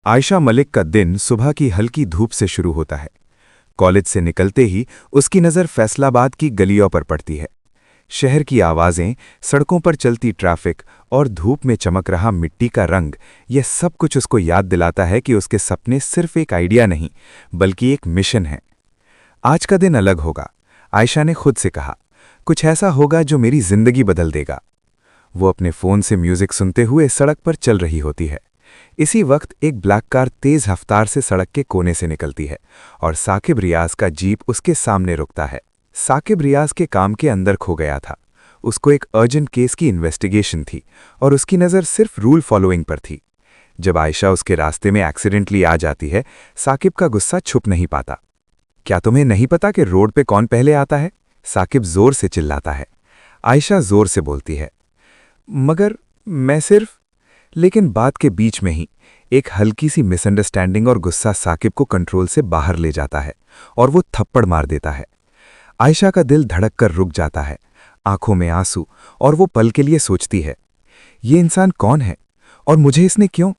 आयशा मलिक का दिन सुबह की हल्की धूप से शुरू होता है। कॉलेज से निकलते ही उसकी नज़र फैसलाबाद की गलियों पर पड़ती है। शहर की आवाज़ें, सड़कों पर चलती ट्रैफिक और धूप में चमक रहा मिट्टी का रंग, यह सब कुछ उसको याद दिलाता है कि उसके सपने सिर्फ एक आइडिया नहीं, बल्कि एक मिशन है। आज का दिन अलग होगा, आयशा ने खुद से कहा। कुछ ऐसा होगा जो मेरी जिंदगी बदल देगा। वो अपने फ़ोन से म्यूज़िक सुनते हुए सड़क पर चल रही होती है। इसी वक्त एक ब्लैक कार तेज रफ्तार से सड़क के कोने से निकलती है और साकिब रियाज का जीप उसके सामने रुकता है। साकिब रियाज के काम के अंदर खो गया था। उसको एक अर्जेंट केस की इन्वेस्टिगेशन थी और उसकी नज़र सिर्फ रूल फॉलोइंग पर थी। जब आयशा उसके रास्ते में एक्सीडेंटली आ जाती है, साकिब का गुस्सा छुप नहीं पाता। क्या तुम्हें नहीं पता कि रोड पे कौन पहले आता है? साकिब जोर से चिल्लाता है। आयशा जोर से बोलती है, मगर मैं सिर्फ। लेकिन बात के बीच में ही एक हल्की सी मिसअंडरस्टैंडिंग और गुस्सा साकिब को कंट्रोल से बाहर ले जाता है और वो थप्पड़ मार देता है। आयशा का दिल धड़क कर रुक जाता है, आंखों में आंसू, और वो पल के लिए सोचती है, ये इंसान कौन है और मुझे इसने क्यों?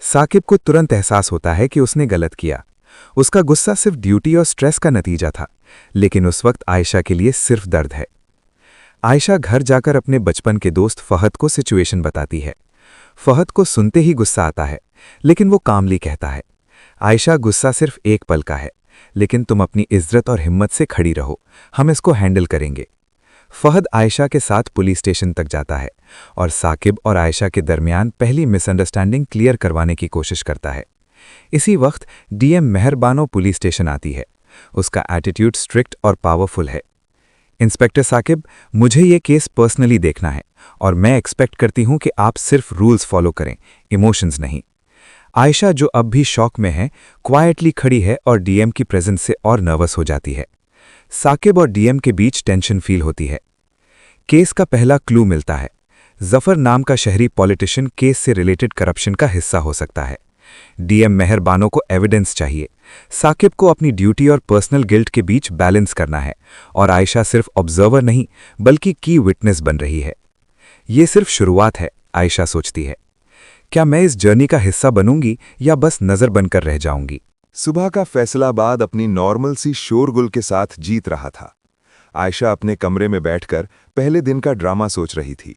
साकिब को तुरंत एहसास होता है कि उसने गलत किया। उसका गुस्सा सिर्फ ड्यूटी और स्ट्रेस का नतीजा था, लेकिन उस वक्त आयशा के लिए सिर्फ दर्द है। आयशा घर जाकर अपने बचपन के दोस्त फहद को सिचुएशन बताती है। फहद को सुनते ही गुस्सा आता है, लेकिन वो कामली कहता है, आयशा, गुस्सा सिर्फ एक पल का है, लेकिन तुम अपनी इज्जत और हिम्मत से खड़ी रहो, हम इसको हैंडल करेंगे। फहद आयशा के साथ पुलिस स्टेशन तक जाता है और साकिब और आयशा के दरमियान पहली मिसअंडरस्टैंडिंग क्लियर करवाने की कोशिश करता है। इसी वक्त डीएम मेहरबानो पुलिस स्टेशन आती है। उसका एटीट्यूड स्ट्रिक्ट और पावरफुल है। इंस्पेक्टर साकिब, मुझे ये केस पर्सनली देखना है और मैं एक्सपेक्ट करती हूं कि आप सिर्फ रूल्स फॉलो करें, इमोशंस नहीं। आयशा, जो अब भी शॉक में है, क्वाइटली खड़ी है और डीएम की प्रेजेंस से और नर्वस हो जाती है। साकिब और डीएम के बीच टेंशन फील होती है। केस का पहला क्लू मिलता है। जफर नाम का शहरी पॉलिटिशियन केस से रिलेटेड करप्शन का हिस्सा हो सकता है। डीएम मेहरबानो को एविडेंस चाहिए। साकिब को अपनी ड्यूटी और पर्सनल गिल्ट के बीच बैलेंस करना है और आयशा सिर्फ ऑब्जर्वर नहीं, बल्कि की विटनेस बन रही है। ये सिर्फ शुरुआत है, आयशा सोचती है। क्या मैं इस जर्नी का हिस्सा बनूंगी या बस नजर बनकर रह जाऊंगी? सुबह का फैसलाबाद अपनी नॉर्मल सी शोरगुल के साथ जीत रहा था। आयशा अपने कमरे में बैठकर पहले दिन का ड्रामा सोच रही थी।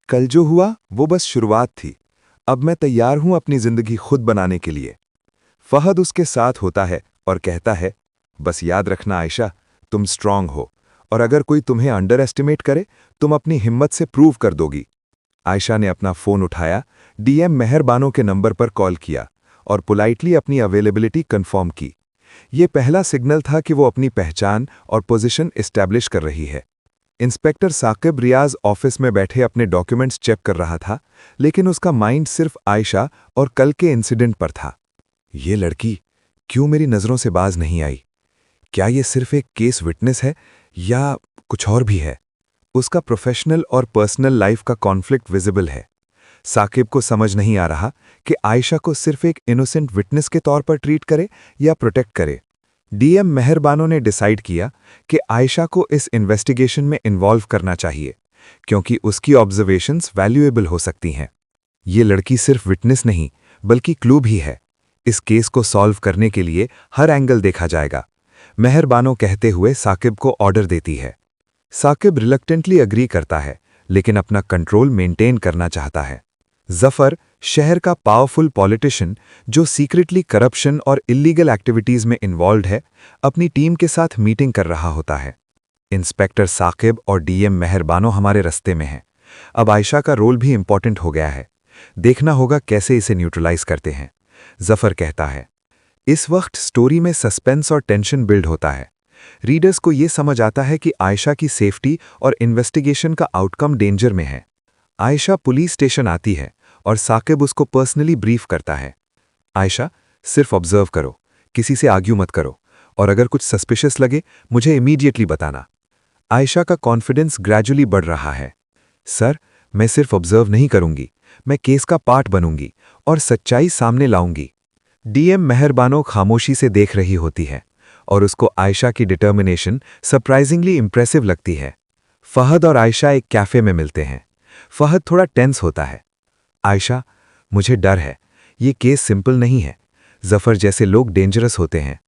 कल जो हुआ वो बस शुरुआत थी। अब मैं तैयार हूं अपनी जिंदगी खुद बनाने के लिए। फहद उसके साथ होता है और कहता है, बस याद रखना आयशा, तुम स्ट्रांग हो और अगर कोई तुम्हें अंडर एस्टिमेट करे, तुम अपनी हिम्मत से प्रूव कर दोगी। आयशा ने अपना फोन उठाया, डीएम मेहरबानो के नंबर पर कॉल किया और पोलाइटली अपनी अवेलेबिलिटी कंफर्म की। ये पहला सिग्नल था कि वो अपनी पहचान और पोजीशन एस्टैब्लिश कर रही है। इंस्पेक्टर साकिब रियाज ऑफिस में बैठे अपने डॉक्यूमेंट्स चेक कर रहा था, लेकिन उसका माइंड सिर्फ आयशा और कल के इंसिडेंट पर था। ये लड़की क्यों मेरी नज़रों से बाज नहीं आई? क्या ये सिर्फ एक केस विटनेस है या कुछ और भी है? उसका प्रोफेशनल और पर्सनल लाइफ का कॉन्फ्लिक्ट विजिबल है। साकिब को समझ नहीं आ रहा कि आयशा को सिर्फ एक इनोसेंट विटनेस के तौर पर ट्रीट करे या प्रोटेक्ट करे। डीएम मेहरबानो ने डिसाइड किया कि आयशा को इस इन्वेस्टिगेशन में इन्वॉल्व करना चाहिए, क्योंकि उसकी ऑब्जर्वेशंस वैल्यूएबल हो सकती हैं। ये लड़की सिर्फ विटनेस नहीं, बल्कि क्लू भी है। इस केस को सॉल्व करने के लिए हर एंगल देखा जाएगा, मेहरबानो कहते हुए साकिब को ऑर्डर देती है। साकिब रिलक्टेंटली अग्री करता है, लेकिन अपना कंट्रोल मेंटेन करना चाहता है। जफर, शहर का पावरफुल पॉलिटिशियन जो सीक्रेटली करप्शन और इलीगल एक्टिविटीज में इन्वॉल्व है, अपनी टीम के साथ मीटिंग कर रहा होता है। इंस्पेक्टर साकिब और डीएम मेहरबानो हमारे रास्ते में हैं। अब आयशा का रोल भी इंपॉर्टेंट हो गया है। देखना होगा कैसे इसे न्यूट्रलाइज करते हैं, जफर कहता है। इस वक्त स्टोरी में सस्पेंस और टेंशन बिल्ड होता है। रीडर्स को यह समझ आता है कि आयशा की सेफ्टी और इन्वेस्टिगेशन का आउटकम डेंजर में है। आयशा पुलिस स्टेशन आती है और साकिब उसको पर्सनली ब्रीफ करता है। आयशा, सिर्फ ऑब्जर्व करो, किसी से आर्ग्यू मत करो, और अगर कुछ सस्पिशियस लगे मुझे इमीडिएटली बताना। आयशा का कॉन्फिडेंस ग्रेजुअली बढ़ रहा है। सर, मैं सिर्फ ऑब्जर्व नहीं करूंगी, मैं केस का पार्ट बनूंगी और सच्चाई सामने लाऊंगी। डीएम मेहरबानो खामोशी से देख रही होती है और उसको आयशा की डिटर्मिनेशन सरप्राइजिंगली इंप्रेसिव लगती है। फहद और आयशा एक कैफे में मिलते हैं। फहद थोड़ा टेंस होता है। आयशा, मुझे डर है, ये केस सिंपल नहीं है। जफर जैसे लोग डेंजरस होते हैं।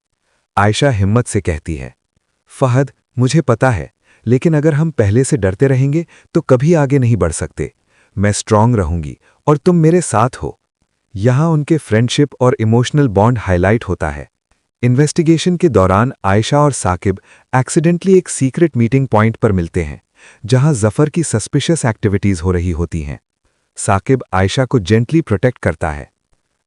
आयशा हिम्मत से कहती है, फहद, मुझे पता है, लेकिन अगर हम पहले से डरते रहेंगे तो कभी आगे नहीं बढ़ सकते। मैं स्ट्रांग रहूंगी और तुम मेरे साथ हो। यहां उनके फ्रेंडशिप और इमोशनल बॉन्ड हाईलाइट होता है। इन्वेस्टिगेशन के दौरान आयशा और साकिब एक्सीडेंटली एक सीक्रेट मीटिंग पॉइंट पर मिलते हैं, जहां जफर की सस्पिशियस एक्टिविटीज हो रही होती हैं। साकिब आयशा को जेंटली प्रोटेक्ट करता है।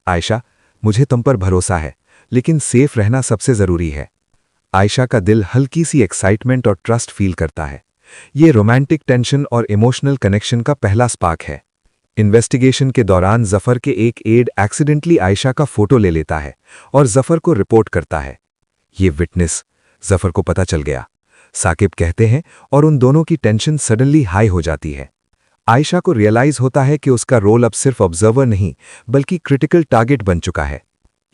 आयशा, मुझे तुम पर भरोसा है, लेकिन सेफ रहना सबसे जरूरी है। आयशा का दिल हल्की सी एक्साइटमेंट और ट्रस्ट फील करता है। ये रोमांटिक टेंशन और इमोशनल कनेक्शन का पहला स्पार्क है। इन्वेस्टिगेशन के दौरान जफर के एक एड एक्सीडेंटली आयशा का फोटो ले लेता है और जफर को रिपोर्ट करता है। ये विटनेस जफर को पता चल गया, साकिब कहते हैं, और उन दोनों की टेंशन सडनली हाई हो जाती है। आयशा को रियलाइज होता है कि उसका रोल अब सिर्फ ऑब्जर्वर नहीं बल्कि क्रिटिकल टारगेट बन चुका है।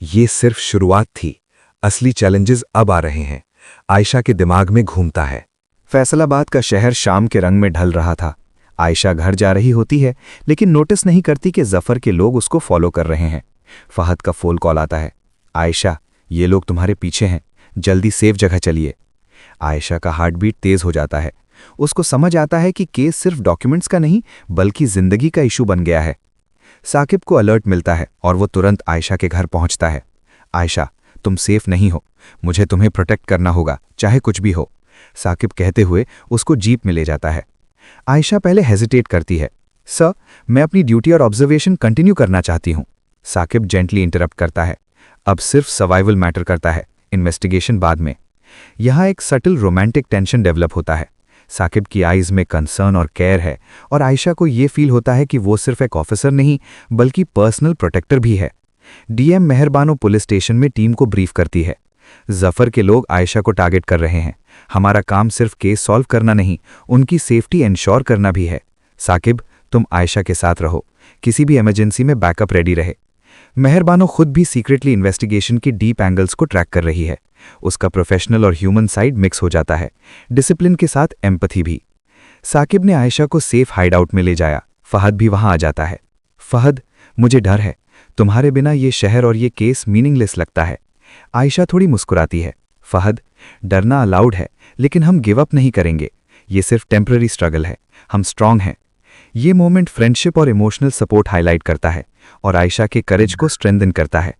ये सिर्फ शुरुआत थी, असली चैलेंजेस अब आ रहे हैं। आयशा के दिमाग में घूमता है। फैसलाबाद का शहर शाम के रंग में ढल रहा था। आयशा घर जा रही होती है, लेकिन नोटिस नहीं करती कि जफर के लोग उसको फॉलो कर रहे हैं। फहद का फोन कॉल आता है। आयशा, ये लोग तुम्हारे पीछे हैं, जल्दी सेफ जगह चलिए। आयशा का हार्ट बीट तेज हो जाता है। उसको समझ आता है कि केस सिर्फ डॉक्यूमेंट्स का नहीं बल्कि जिंदगी का इशू बन गया है। साकिब को अलर्ट मिलता है और वो तुरंत आयशा के घर पहुंचता है। आयशा, तुम सेफ नहीं हो, मुझे तुम्हें प्रोटेक्ट करना होगा, चाहे कुछ भी हो, साकिब कहते हुए उसको जीप में ले जाता है। आयशा पहले हेजिटेट करती है। सर, मैं अपनी ड्यूटी और ऑब्जर्वेशन कंटिन्यू करना चाहती हूं। साकिब जेंटली इंटरप्ट करता है। अब सिर्फ सर्वाइवल मैटर करता है, इन्वेस्टिगेशन बाद में। यहां एक सटल रोमांटिक टेंशन डेवलप होता है। साकिब की आईज में कंसर्न और केयर है, और आयशा को यह फील होता है कि वो सिर्फ एक ऑफिसर नहीं बल्कि पर्सनल प्रोटेक्टर भी है। डीएम मेहरबानो पुलिस स्टेशन में टीम को ब्रीफ करती है। जफर के लोग आयशा को टारगेट कर रहे हैं। हमारा काम सिर्फ केस सॉल्व करना नहीं, उनकी सेफ्टी इंश्योर करना भी है। साकिब, तुम आयशा के साथ रहो, किसी भी इमरजेंसी में बैकअप रेडी रहे। मेहरबानो खुद भी सीक्रेटली इन्वेस्टिगेशन की डीप एंगल्स को ट्रैक कर रही है। उसका प्रोफेशनल और ह्यूमन साइड मिक्स हो जाता है, डिसिप्लिन के साथ एम्पथी भी। साकिब ने आयशा को सेफ हाइड आउट में ले जाया। फहद भी वहां आ जाता है। फहद, मुझे डर है, तुम्हारे बिना ये शहर और ये केस मीनिंगलेस लगता है। आयशा थोड़ी मुस्कुराती है। फहद, डरना अलाउड है, लेकिन हम गिव अप नहीं करेंगे। ये सिर्फ टेम्पररी स्ट्रगल है, हम स्ट्रांग हैं। ये मोमेंट फ्रेंडशिप और इमोशनल सपोर्ट हाईलाइट करता है और आयशा के करेज को स्ट्रेंथन करता है।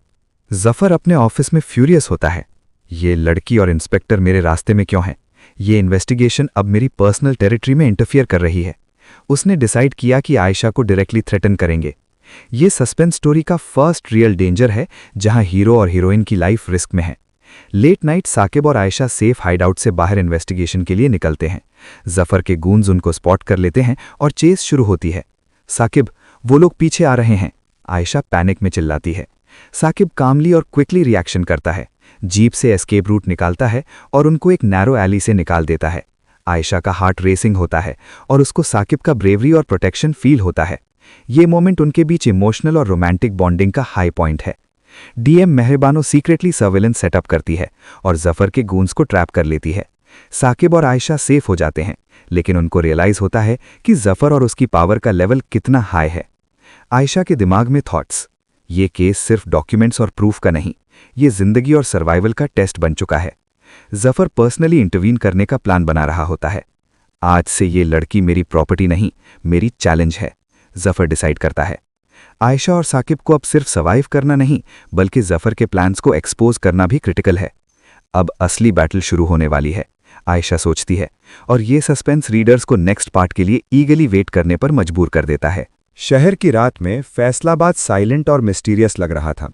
जफर अपने ऑफिस में फ्यूरियस होता है। ये लड़की और इंस्पेक्टर मेरे रास्ते में क्यों हैं? ये इन्वेस्टिगेशन अब मेरी पर्सनल टेरिटरी में इंटरफियर कर रही है। उसने डिसाइड किया कि आयशा को डायरेक्टली थ्रेटन करेंगे। ये सस्पेंस स्टोरी का फर्स्ट रियल डेंजर है, जहां हीरो और हीरोइन की लाइफ रिस्क में है। लेट नाइट साकिब और आयशा सेफ हाइडआउट से बाहर इन्वेस्टिगेशन के लिए निकलते हैं। जफर के गूंज उनको स्पॉट कर लेते हैं और चेस शुरू होती है। साकिब, वो लोग पीछे आ रहे हैं, आयशा पैनिक में चिल्लाती है। साकिब कामली और क्विकली रिएक्शन करता है, जीप से एस्केप रूट निकालता है और उनको एक नैरो एली से निकाल देता है। आयशा का हार्ट रेसिंग होता है और उसको साकिब का ब्रेवरी और प्रोटेक्शन फील होता है। ये मोमेंट उनके बीच इमोशनल और रोमांटिक बॉन्डिंग का हाई पॉइंट है। डीएम मेहरबानो सीक्रेटली सर्वेलेंस सेटअप करती है और जफर के गूंज को ट्रैप कर लेती है। साकिब और आयशा सेफ हो जाते हैं, लेकिन उनको रियलाइज होता है कि जफर और उसकी पावर का लेवल कितना हाई है। आयशा के दिमाग में थॉट्स, ये केस सिर्फ डॉक्यूमेंट्स और प्रूफ का नहीं, ये जिंदगी और सर्वाइवल का टेस्ट बन चुका है। जफर पर्सनली इंटरवीन करने का प्लान बना रहा होता है। आज से ये लड़की मेरी प्रॉपर्टी नहीं, मेरी चैलेंज है, जफर डिसाइड करता है। आयशा और साकिब को अब सिर्फ सर्वाइव करना नहीं बल्कि जफर के प्लान्स को एक्सपोज करना भी क्रिटिकल है। अब असली बैटल शुरू होने वाली है, आयशा सोचती है, और ये सस्पेंस रीडर्स को नेक्स्ट पार्ट के लिए ईगली वेट करने पर मजबूर कर देता है। शहर की रात में फैसलाबाद साइलेंट और मिस्टीरियस लग रहा था।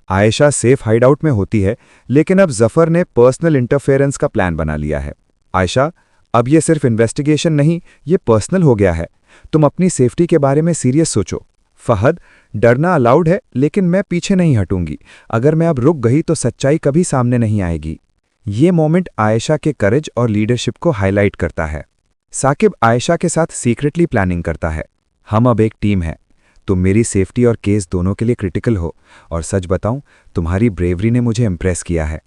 आयशा सेफ हाइडआउट में होती है, लेकिन अब जफर ने पर्सनल इंटरफेरेंस का प्लान बना लिया है। आयशा, अब ये सिर्फ इन्वेस्टिगेशन नहीं, ये पर्सनल हो गया है। तुम अपनी सेफ्टी के बारे में सीरियस सोचो। फहद, डरना अलाउड है, लेकिन मैं पीछे नहीं हटूंगी। अगर मैं अब रुक गई तो सच्चाई कभी सामने नहीं आएगी। ये मोमेंट आयशा के करेज और लीडरशिप को हाईलाइट करता है। साकिब आयशा के साथ सीक्रेटली प्लानिंग करता है। हम अब एक टीम है, तुम मेरी सेफ्टी और केस दोनों के लिए क्रिटिकल हो, और सच बताऊं, तुम्हारी ब्रेवरी ने मुझे इम्प्रेस किया है।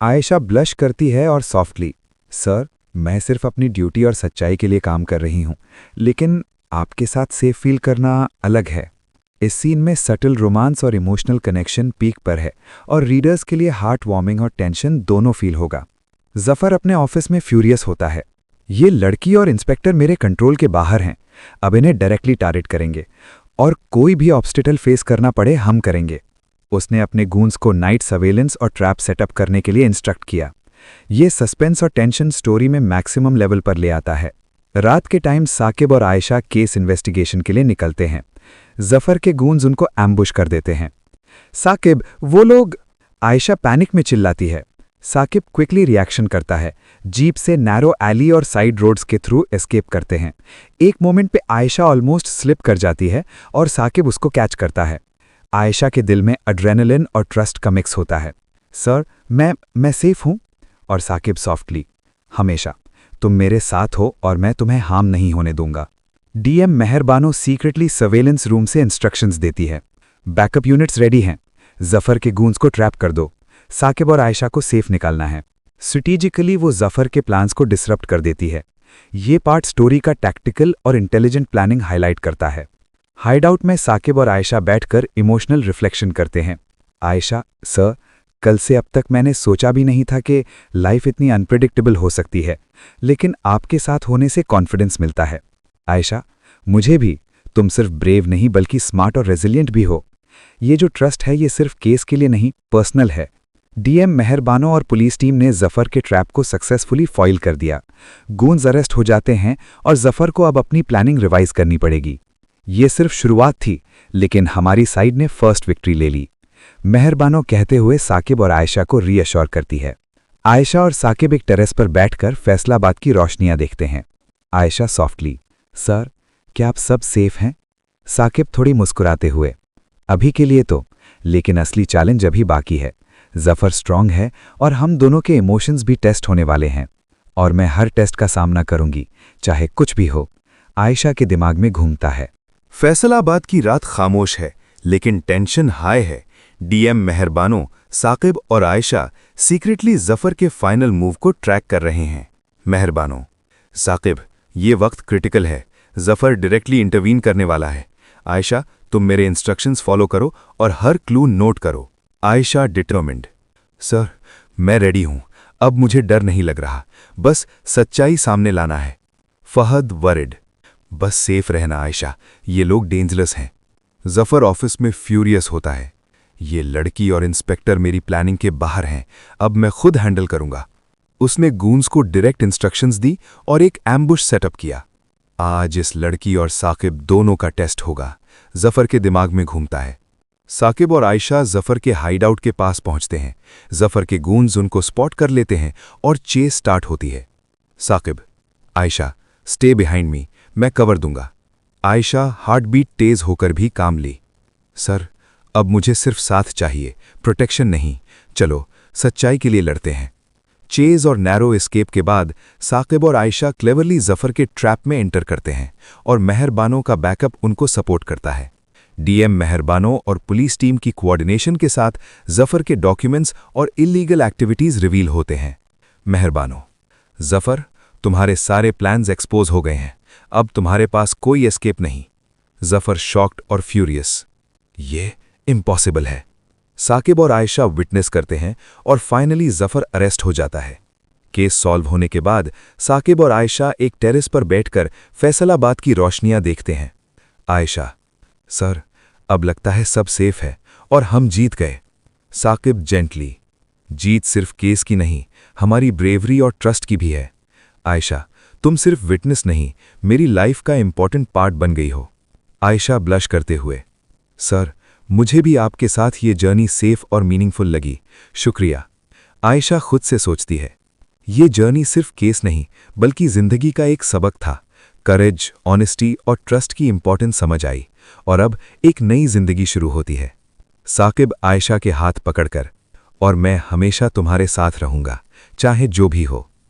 आयशा ब्लश करती है और सॉफ्टली, सर, मैं सिर्फ अपनी ड्यूटी और सच्चाई के लिए काम कर रही हूं, लेकिन आपके साथ सेफ फील करना अलग है। इस सीन में सटल रोमांस और इमोशनल कनेक्शन पीक पर है और रीडर्स के लिए हार्ट वार्मिंग और टेंशन दोनों फील होगा। जफर अपने ऑफिस में फ्यूरियस होता है। ये लड़की और इंस्पेक्टर मेरे कंट्रोल के बाहर हैं, अब इन्हें डायरेक्टली टारगेट करेंगे और कोई भी ऑब्स्टिकल फेस करना पड़े हम करेंगे। उसने अपने गूंस को नाइट सर्वेलेंस और ट्रैप सेटअप करने के लिए इंस्ट्रक्ट किया। ये सस्पेंस और टेंशन स्टोरी में मैक्सिमम लेवल पर ले आता है। रात के टाइम साकिब और आयशा केस इन्वेस्टिगेशन के लिए निकलते हैं। जफर के गूंज उनको एम्बुश कर देते हैं। साकिब, वो लोग! आयशा पैनिक में चिल्लाती है। साकिब क्विकली रिएक्शन करता है। जीप से नैरो एली और साइड रोड्स के थ्रू एस्केप करते हैं। एक मोमेंट पे आयशा ऑलमोस्ट स्लिप कर जाती है और साकिब उसको कैच करता है। आयशा के दिल में एड्रेनलिन और ट्रस्ट का मिक्स होता है। सर, मैं सेफ हूं। और साकिब सॉफ्टली, हमेशा तुम मेरे साथ हो और मैं तुम्हें हार्म नहीं होने दूंगा। डीएम मेहरबानो सीक्रेटली सर्वेलेंस रूम से इंस्ट्रक्शंस देती है। बैकअप यूनिट्स रेडी हैं, जफर के गूंज को ट्रैप कर दो। साकिब और आयशा को सेफ निकालना है। स्ट्रेटेजिकली वो जफर के प्लान्स को डिसरप्ट कर देती है। ये पार्ट स्टोरी का टैक्टिकल और इंटेलिजेंट प्लानिंग हाईलाइट करता है। हाइडआउट में साकिब और आयशा बैठकर इमोशनल रिफ्लेक्शन करते हैं। आयशा, सर, कल से अब तक मैंने सोचा भी नहीं था कि लाइफ इतनी अनप्रेडिक्टेबल हो सकती है, लेकिन आपके साथ होने से कॉन्फिडेंस मिलता है। आयशा, मुझे भी। तुम सिर्फ ब्रेव नहीं बल्कि स्मार्ट और रेजिलिएंट भी हो। ये जो ट्रस्ट है ये सिर्फ केस के लिए नहीं, पर्सनल है। डीएम मेहरबानो और पुलिस टीम ने जफर के ट्रैप को सक्सेसफुली फॉइल कर दिया। गूंज अरेस्ट हो जाते हैं और जफर को अब अपनी प्लानिंग रिवाइज करनी पड़ेगी। ये सिर्फ शुरुआत थी, लेकिन हमारी साइड ने फर्स्ट विक्ट्री ले ली, मेहरबानो कहते हुए साकिब और आयशा को रीअश्योर करती है। आयशा और साकिब एक टेरेस पर बैठकर फैसलाबाद की रोशनियां देखते हैं। आयशा सॉफ्टली, सर, क्या आप सब सेफ हैं? साकिब थोड़ी मुस्कुराते हुए, अभी के लिए तो, लेकिन असली चैलेंज अभी बाकी है। जफर स्ट्रांग है और हम दोनों के इमोशंस भी टेस्ट होने वाले हैं, और मैं हर टेस्ट का सामना करूंगी, चाहे कुछ भी हो। आयशा के दिमाग में घूमता है। फैसलाबाद की रात खामोश है, लेकिन टेंशन हाई है। डीएम मेहरबानो, साकिब और आयशा सीक्रेटली जफर के फाइनल मूव को ट्रैक कर रहे हैं। मेहरबानो, साकिब, ये वक्त क्रिटिकल है, जफर डायरेक्टली इंटरवीन करने वाला है। आयशा, तुम मेरे इंस्ट्रक्शंस फॉलो करो और हर क्लू नोट करो। आयशा डिटरमिन्ड, सर, मैं रेडी हूं, अब मुझे डर नहीं लग रहा, बस सच्चाई सामने लाना है। फहद वरिड, बस सेफ रहना आयशा, ये लोग डेंजरस हैं। जफर ऑफिस में फ्यूरियस होता है। ये लड़की और इंस्पेक्टर मेरी प्लानिंग के बाहर हैं, अब मैं खुद हैंडल करूंगा। उसने गूंस को डायरेक्ट इंस्ट्रक्शंस दी और एक एम्बुश सेटअप किया। आज इस लड़की और साकिब दोनों का टेस्ट होगा, जफर के दिमाग में घूमता है। साकिब और आयशा जफर के हाइडआउट के पास पहुंचते हैं। जफर के गूंज उनको स्पॉट कर लेते हैं और चेस स्टार्ट होती है। Saqib, Ayesha, stay behind me, मैं कवर दूंगा। आयशा हार्ट बीट तेज होकर भी काम ली। सर, अब मुझे सिर्फ साथ चाहिए, प्रोटेक्शन नहीं। चलो, सच्चाई के लिए लड़ते हैं। चेज और नैरो एस्केप के बाद साकिब और आयशा क्लेवरली जफर के ट्रैप में एंटर करते हैं और मेहरबानो का बैकअप उनको सपोर्ट करता है। डीएम मेहरबानो और पुलिस टीम की कोऑर्डिनेशन के साथ जफर के डॉक्यूमेंट्स और इलीगल एक्टिविटीज रिवील होते हैं। मेहरबानो, जफर, तुम्हारे सारे प्लान्स एक्सपोज हो गए हैं, अब तुम्हारे पास कोई एस्केप नहीं। जफर शॉक्ड और फ्यूरियस, ये इम्पॉसिबल है। साकिब और आयशा विटनेस करते हैं और फाइनली जफर अरेस्ट हो जाता है। केस सॉल्व होने के बाद साकिब और आयशा एक टेरेस पर बैठकर फैसलाबाद की रोशनियां देखते हैं। आयशा, सर, अब लगता है सब सेफ है और हम जीत गए। साकिब जेंटली, जीत सिर्फ केस की नहीं, हमारी ब्रेवरी और ट्रस्ट की भी है। आयशा, तुम सिर्फ विटनेस नहीं, मेरी लाइफ का इंपॉर्टेंट पार्ट बन गई हो। आयशा ब्लश करते हुए, सर, मुझे भी आपके साथ ये जर्नी सेफ और मीनिंगफुल लगी, शुक्रिया। आयशा खुद से सोचती है, ये जर्नी सिर्फ केस नहीं बल्कि जिंदगी का एक सबक था। करेज, ऑनेस्टी और ट्रस्ट की इंपॉर्टेंस समझ आई और अब एक नई जिंदगी शुरू होती है। साकिब आयशा के हाथ पकड़कर, और मैं हमेशा तुम्हारे साथ रहूंगा, चाहे जो भी हो।